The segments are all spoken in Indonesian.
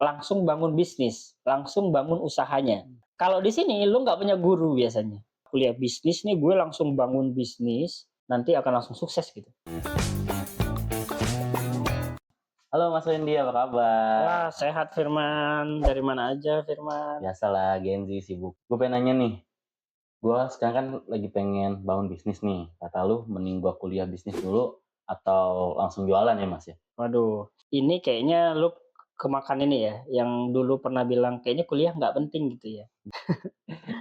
langsung bangun bisnis, langsung bangun usahanya. Kalau di sini lu nggak punya guru biasanya. Kuliah bisnis nih gue langsung bangun bisnis, nanti akan langsung sukses gitu. Halo Mas Wendy, apa kabar? Wah, sehat Firman. Dari mana aja Firman? Biasalah, Gen Z sibuk. Gue pengen nanya nih, gue sekarang kan lagi pengen bangun bisnis nih. Kata lu, mending gue kuliah bisnis dulu atau langsung jualan ya Mas ya? Waduh, ini kayaknya lu kemakan ini ya, yang dulu pernah bilang kayaknya kuliah nggak penting gitu ya.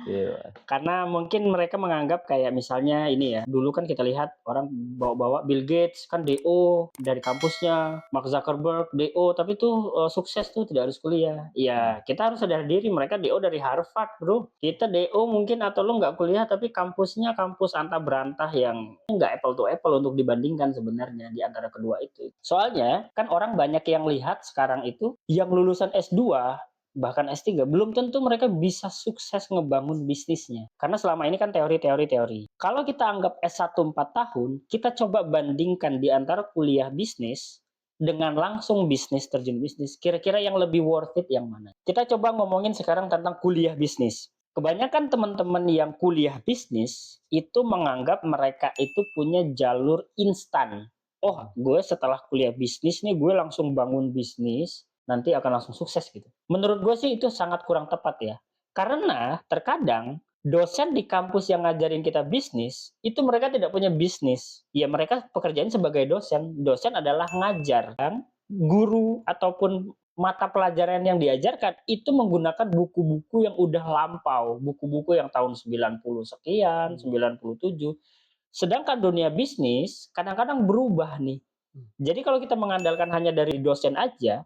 Iya Mas. Karena mungkin mereka menganggap kayak misalnya ini ya, dulu kan kita lihat orang bawa-bawa Bill Gates kan DO dari kampusnya, Mark Zuckerberg DO, tapi tuh sukses tuh tidak harus kuliah. Iya, kita harus sadar diri mereka DO dari Harvard, bro. Kita DO mungkin atau lu nggak kuliah tapi kampusnya kampus antah berantah yang nggak apple to apple untuk dibandingkan sebenarnya di antara kedua itu. Soalnya kan orang banyak yang lihat sekarang itu yang lulusan S2 bahkan S3 belum tentu mereka bisa sukses ngebangun bisnisnya. Karena selama ini kan teori. Kalau kita anggap S1 4 tahun, kita coba bandingkan di antara kuliah bisnis dengan langsung bisnis, terjun bisnis. Kira-kira yang lebih worth it yang mana? Kita coba ngomongin sekarang tentang kuliah bisnis. Kebanyakan teman-teman yang kuliah bisnis itu menganggap mereka itu punya jalur instan. Oh, gue setelah kuliah bisnis nih, gue langsung bangun bisnis, nanti akan langsung sukses gitu. Menurut gue sih itu sangat kurang tepat ya. Karena terkadang dosen di kampus yang ngajarin kita bisnis, itu mereka tidak punya bisnis. Ya mereka pekerjaan sebagai dosen. Dosen adalah ngajar. Kan? Guru ataupun mata pelajaran yang diajarkan itu menggunakan buku-buku yang udah lampau. Buku-buku yang tahun 90 sekian, 97. Sedangkan dunia bisnis kadang-kadang berubah nih. Jadi kalau kita mengandalkan hanya dari dosen aja,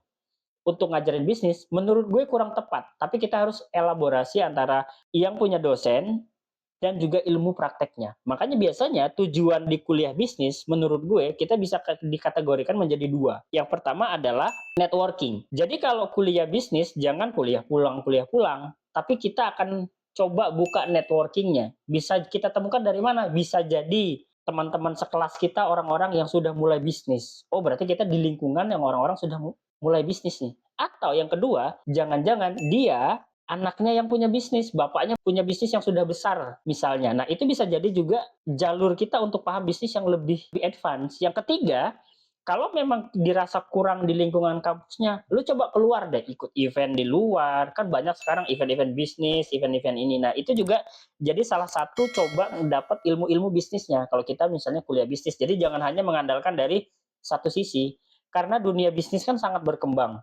untuk ngajarin bisnis, menurut gue kurang tepat. Tapi kita harus elaborasi antara yang punya dosen dan juga ilmu prakteknya. Makanya biasanya tujuan di kuliah bisnis, menurut gue, kita bisa dikategorikan menjadi dua. Yang pertama adalah networking. Jadi kalau kuliah bisnis, jangan kuliah pulang, tapi kita akan coba buka networkingnya. Bisa kita temukan dari mana? Bisa jadi teman-teman sekelas kita orang-orang yang sudah mulai bisnis. Oh, berarti kita di lingkungan yang orang-orang sudah mulai bisnis nih. Atau yang kedua, jangan-jangan dia anaknya yang punya bisnis, bapaknya punya bisnis yang sudah besar misalnya. Nah, itu bisa jadi juga jalur kita untuk paham bisnis yang lebih advance. Yang ketiga, kalau memang dirasa kurang di lingkungan kampusnya, lu coba keluar deh, ikut event di luar. Kan banyak sekarang event-event bisnis, event-event ini. Nah, itu juga jadi salah satu coba dapat ilmu-ilmu bisnisnya. Kalau kita misalnya kuliah bisnis, jadi jangan hanya mengandalkan dari satu sisi. Karena dunia bisnis kan sangat berkembang,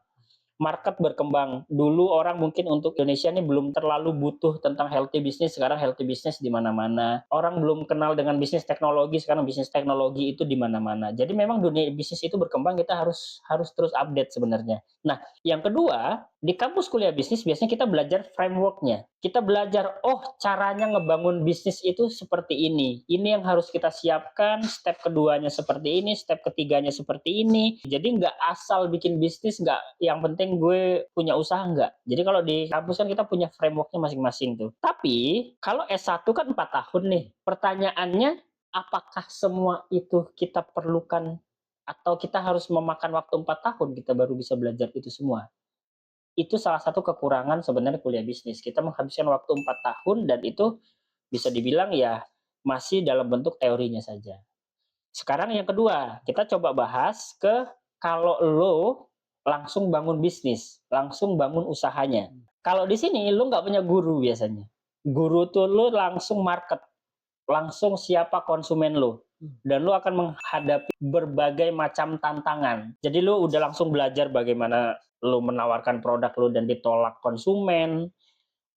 market berkembang. Dulu orang mungkin untuk Indonesia ini belum terlalu butuh tentang healthy business, sekarang healthy business di mana-mana. Orang belum kenal dengan bisnis teknologi, sekarang bisnis teknologi itu di mana-mana. Jadi memang dunia bisnis itu berkembang, kita harus terus update sebenarnya. Nah, yang kedua, di kampus kuliah bisnis biasanya kita belajar frameworknya. Kita belajar, oh caranya ngebangun bisnis itu seperti ini. Ini yang harus kita siapkan, step keduanya seperti ini, step ketiganya seperti ini. Jadi nggak asal bikin bisnis, nggak yang penting gue punya usaha, nggak. Jadi kalau di kampus kan kita punya frameworknya masing-masing tuh. Tapi kalau S1 kan 4 tahun nih. Pertanyaannya, apakah semua itu kita perlukan atau kita harus memakan waktu 4 tahun kita baru bisa belajar itu semua? Itu salah satu kekurangan sebenarnya kuliah bisnis. Kita menghabiskan waktu 4 tahun dan itu bisa dibilang ya masih dalam bentuk teorinya saja. Sekarang yang kedua, kita coba bahas ke kalau lo langsung bangun bisnis, langsung bangun usahanya. Kalau di sini lo nggak punya guru biasanya. Guru tuh lo langsung market, langsung siapa konsumen lo. Dan lo akan menghadapi berbagai macam tantangan. Jadi lo udah langsung belajar bagaimana lo menawarkan produk lo dan ditolak konsumen,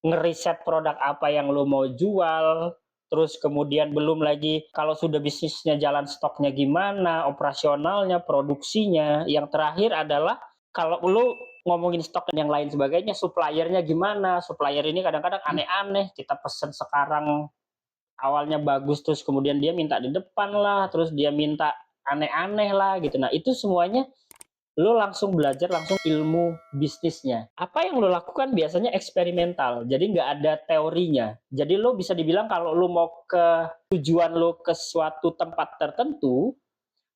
ngeriset produk apa yang lo mau jual, terus kemudian belum lagi kalau sudah bisnisnya jalan stoknya gimana, operasionalnya, produksinya. Yang terakhir adalah kalau lo ngomongin stok dan yang lain sebagainya, suppliernya gimana, supplier ini kadang-kadang aneh-aneh, kita pesen sekarang awalnya bagus terus kemudian dia minta di depan lah, terus dia minta aneh-aneh lah gitu. Nah, itu semuanya lo langsung belajar langsung ilmu bisnisnya. Apa yang lo lakukan biasanya eksperimental, jadi nggak ada teorinya. Jadi lo bisa dibilang kalau lo mau ke tujuan lo ke suatu tempat tertentu,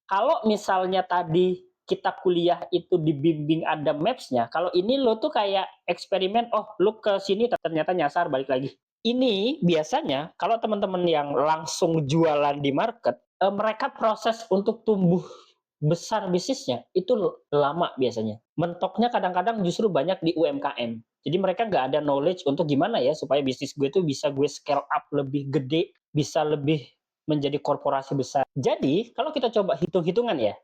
kalau misalnya tadi kita kuliah itu dibimbing ada maps-nya, kalau ini lo tuh kayak eksperimen, oh lu ke sini ternyata nyasar balik lagi. Ini biasanya kalau teman-teman yang langsung jualan di market, mereka proses untuk tumbuh besar bisnisnya itu lama biasanya. Mentoknya kadang-kadang justru banyak di UMKM. Jadi mereka nggak ada knowledge untuk gimana ya supaya bisnis gue tuh bisa gue scale up lebih gede, bisa lebih menjadi korporasi besar. Jadi kalau kita coba hitung-hitungan ya,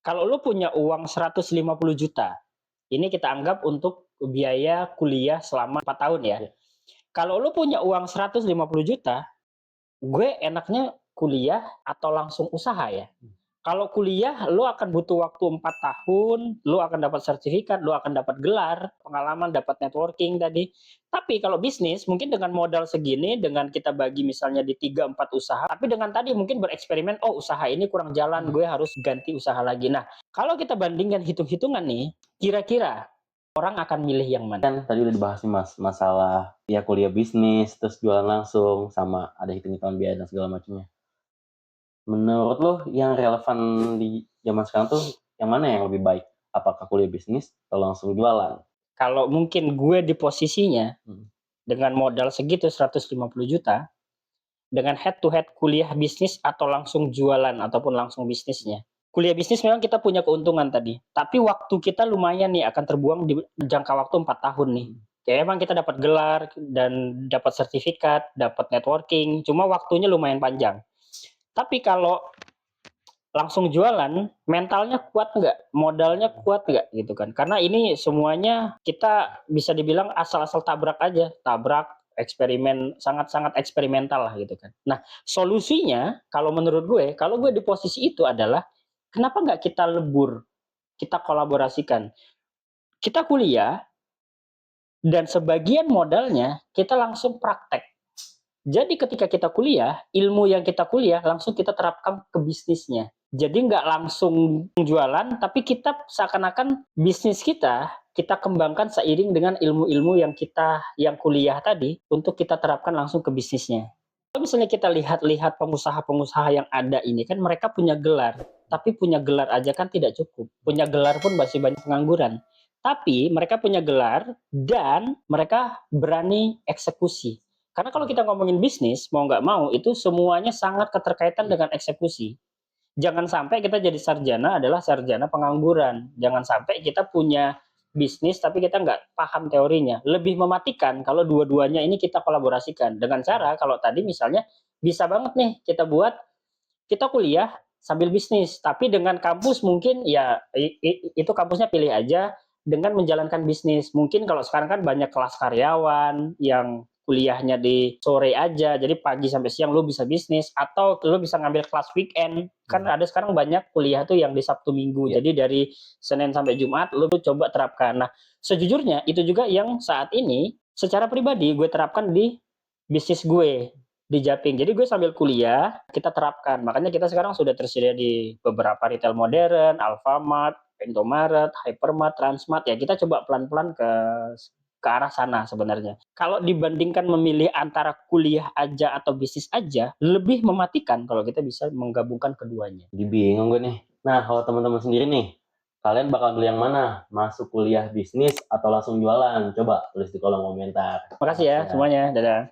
kalau lu punya uang 150 juta, ini kita anggap untuk biaya kuliah selama 4 tahun ya. Kalau lu punya uang 150 juta, gue enaknya kuliah atau langsung usaha ya? Kalau kuliah, lu akan butuh waktu 4 tahun, lu akan dapat sertifikat, lu akan dapat gelar, pengalaman, dapat networking tadi. Tapi kalau bisnis, mungkin dengan modal segini, dengan kita bagi misalnya di 3, 4 usaha, tapi dengan tadi mungkin bereksperimen, oh usaha ini kurang jalan, gue harus ganti usaha lagi. Nah, kalau kita bandingkan hitung-hitungan nih, kira-kira orang akan milih yang mana? Kan tadi udah dibahas nih Mas, masalah ya kuliah bisnis, terus jualan langsung, sama ada hitung-hitungan biaya dan segala macamnya. Menurut lo yang relevan di zaman sekarang tuh yang mana yang lebih baik? Apakah kuliah bisnis atau langsung jualan? Kalau mungkin gue di posisinya, Hmm. dengan modal segitu 150 juta, dengan head to head kuliah bisnis atau langsung jualan ataupun langsung bisnisnya. Kuliah bisnis memang kita punya keuntungan tadi, tapi waktu kita lumayan nih akan terbuang di jangka waktu 4 tahun nih. Ya emang kita dapat gelar dan dapat sertifikat, dapat networking, cuma waktunya lumayan panjang. Tapi kalau langsung jualan, mentalnya kuat nggak? Modalnya kuat nggak? Gitu kan. Karena ini semuanya kita bisa dibilang asal-asal tabrak aja. Tabrak, eksperimen, sangat-sangat eksperimental lah gitu kan. Nah, solusinya kalau menurut gue, kalau gue di posisi itu adalah, kenapa nggak kita lebur? Kita kolaborasikan. Kita kuliah, dan sebagian modalnya kita langsung praktek. Jadi ketika kita kuliah, ilmu yang kita kuliah langsung kita terapkan ke bisnisnya. Jadi nggak langsung jualan, tapi kita seakan-akan bisnis kita kembangkan seiring dengan ilmu-ilmu yang kuliah tadi untuk kita terapkan langsung ke bisnisnya. Kalau misalnya kita lihat-lihat pengusaha-pengusaha yang ada ini kan mereka punya gelar, tapi punya gelar aja kan tidak cukup. Punya gelar pun masih banyak pengangguran. Tapi mereka punya gelar dan mereka berani eksekusi. Karena kalau kita ngomongin bisnis, mau nggak mau, itu semuanya sangat keterkaitan dengan eksekusi. Jangan sampai kita jadi sarjana adalah sarjana pengangguran. Jangan sampai kita punya bisnis tapi kita nggak paham teorinya. Lebih mematikan kalau dua-duanya ini kita kolaborasikan. Dengan cara kalau tadi misalnya bisa banget nih kita kuliah sambil bisnis. Tapi dengan kampus mungkin ya itu kampusnya pilih aja dengan menjalankan bisnis. Mungkin kalau sekarang kan banyak kelas karyawan yang kuliahnya di sore aja, jadi pagi sampai siang lu bisa bisnis, atau lu bisa ngambil kelas weekend. Kan ada sekarang banyak kuliah tuh yang di Sabtu Minggu. Iya. Jadi dari Senin sampai Jumat lu tuh coba terapkan. Nah, sejujurnya itu juga yang saat ini secara pribadi gue terapkan di bisnis gue di Japing. Jadi gue sambil kuliah kita terapkan. Makanya kita sekarang sudah tersedia di beberapa retail modern, Alfamart, Indomaret, Hypermart, Transmart. Ya kita coba pelan-pelan ke arah sana sebenarnya. Kalau dibandingkan memilih antara kuliah aja atau bisnis aja, lebih mematikan kalau kita bisa menggabungkan keduanya. Jadi bingung gue nih. Nah, kalau teman-teman sendiri nih, kalian bakal pilih yang mana? Masuk kuliah bisnis atau langsung jualan? Coba tulis di kolom komentar. Makasih ya semuanya. Dadah.